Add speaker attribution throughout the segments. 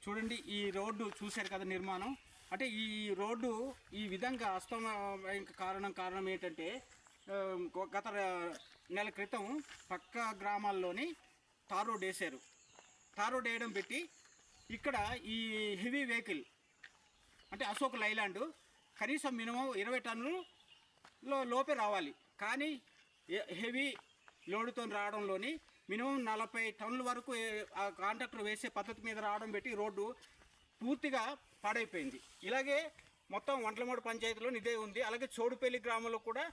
Speaker 1: చూడండి ఈ రోడ్డు చూశారు కదా నిర్మాణం. అంటే ఈ రోడ్డు ఈ విధంగా కారణం ఏంటంటే గత నెల క్రితం పక్క గ్రామాల్లోని తార్ రోడ్ వేశారు. తార్ రోడ్ వేయడం పెట్టి ఇక్కడ ఈ హెవీ వెహికల్ అంటే అశోక్ లైలాండ్ కనీసం మినిమం 20 టన్నులు లోపే రావాలి. కానీ హెవీ లోడుతో రావడంలోని మినిమం 40 టన్నుల వరకు ఆ కాంట్రాక్టర్ వేసే పద్ధతి మీద రావడం పెట్టి రోడ్డు పూర్తిగా పాడైపోయింది. ఇలాగే మొత్తం వంట్లమూడు పంచాయతీలో ఇదే ఉంది. అలాగే చోడుపల్లి గ్రామంలో కూడా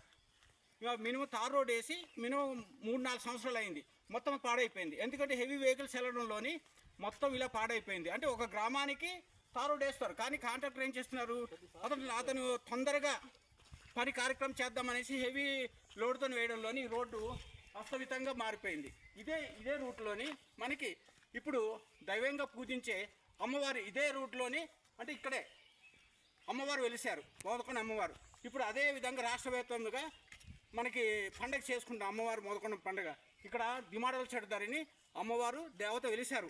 Speaker 1: మినిమం తార్ రోడ్ వేసి మినిమం 3-4 సంవత్సరాలు అయింది. మొత్తం పాడైపోయింది. ఎందుకంటే హెవీ వెహికల్స్ వెళ్ళడంలోని మొత్తం ఇలా పాడైపోయింది. అంటే ఒక గ్రామానికి తార్ రోడ్ వేస్తారు, కానీ కాంట్రాక్టర్ ఏం చేస్తున్నారు, అతను తొందరగా పని కార్యక్రమం చేద్దామనేసి హెవీ లోడ్తో వేయడంలోని రోడ్డు అస్తవితంగా మారిపోయింది. ఇదే రూట్లోని మనకి ఇప్పుడు దైవంగా పూజించే అమ్మవారు ఇదే రూట్లోని అంటే ఇక్కడే అమ్మవారు వెలిశారు, మోదకొండ అమ్మవారు. ఇప్పుడు అదే విధంగా రాష్ట్ర వ్యాప్తంగా మనకి పండగ చేసుకుంటాం అమ్మవారు మోదకొండ పండుగ. ఇక్కడ దిమాడల చెడుదారిని అమ్మవారు దేవత వెలిశారు.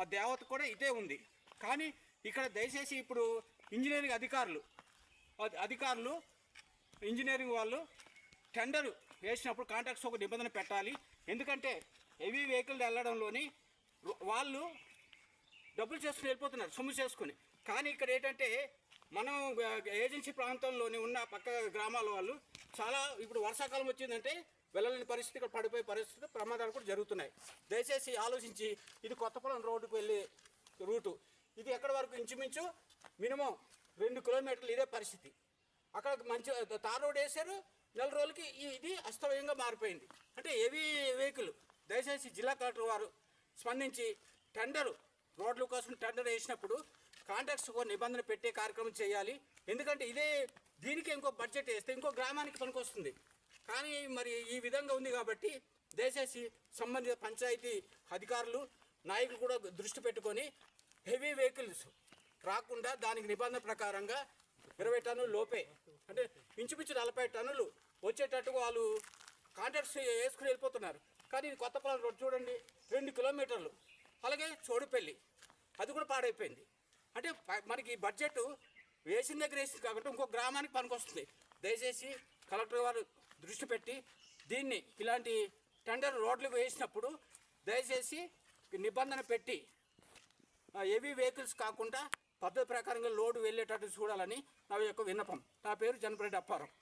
Speaker 1: ఆ దేవత కూడా ఇదే ఉంది. కానీ ఇక్కడ దయచేసి ఇప్పుడు ఇంజనీరింగ్ అధికారులు ఇంజనీరింగ్ వాళ్ళు టెండర్ వేసినప్పుడు కాంట్రాక్ట్స్ ఒక నిబంధన పెట్టాలి. ఎందుకంటే హెవీ వెహికల్ వెళ్ళడంలోని వాళ్ళు డబ్బులు చేసుకుని వెళ్ళిపోతున్నారు, సొమ్ము చేసుకుని. కానీ ఇక్కడ ఏంటంటే మనం ఏజెన్సీ ప్రాంతంలోని ఉన్న పక్క గ్రామాల వాళ్ళు చాలా ఇప్పుడు వర్షాకాలం వచ్చిందంటే వెళ్ళలేని పరిస్థితి, ఇక్కడ పడిపోయే పరిస్థితి, ప్రమాదాలు కూడా జరుగుతున్నాయి. దయచేసి ఆలోచించి ఇది కొత్తపొలం రోడ్డుకు వెళ్ళే రూటు. ఇది ఎక్కడి వరకు ఇంచుమించు మినిమం 2 కిలోమీటర్లు ఇదే పరిస్థితి. అక్కడ మంచి తార్ రోడ్ వేశారు, 4 రోజులకి ఇది అస్తవ్యంగా మారిపోయింది. అంటే హెవీ వెహికల్ దయచేసి జిల్లా కలెక్టర్ వారు స్పందించి రోడ్ల కోసం టెండర్ వేసినప్పుడు కాంట్రాక్ట్స్ ఒక నిబంధన పెట్టే కార్యక్రమం చేయాలి. ఎందుకంటే దీనికి ఇంకో బడ్జెట్ వేస్తే ఇంకో గ్రామానికి పనికొస్తుంది. కానీ మరి ఈ విధంగా ఉంది కాబట్టి దయచేసి సంబంధిత పంచాయతీ అధికారులు నాయకులు కూడా దృష్టి పెట్టుకొని హెవీ వెహికల్స్ రాకుండా దానికి నిబంధన ప్రకారంగా 20 టన్నుల లోపే అంటే ఇంచుమించు 40 టన్నులు వచ్చేటట్టుగా వాళ్ళు కాంట్రాక్ట్స్ వేసుకుని వెళ్ళిపోతున్నారు. కానీ ఇది కొత్తపొలం రోడ్ చూడండి 2 కిలోమీటర్లు. అలాగే చోడుపల్లి అది కూడా పాడైపోయింది. అంటే మనకి బడ్జెట్ వేసిన దగ్గర వేసింది కాబట్టి ఇంకో గ్రామానికి పనికొస్తుంది. దయచేసి కలెక్టర్ వారు దృష్టి పెట్టి దీన్ని ఇలాంటి టెండర్ రోడ్లకు వేసినప్పుడు దయచేసి నిబంధన పెట్టి హెవీ వెహికల్స్ కాకుండా పద్ధతి ప్రకారంగా లోడ్ వెళ్ళేటట్టు చూడాలని నా యొక్క విన్నపం. నా పేరు జనపరెడ్డి అప్పారావు.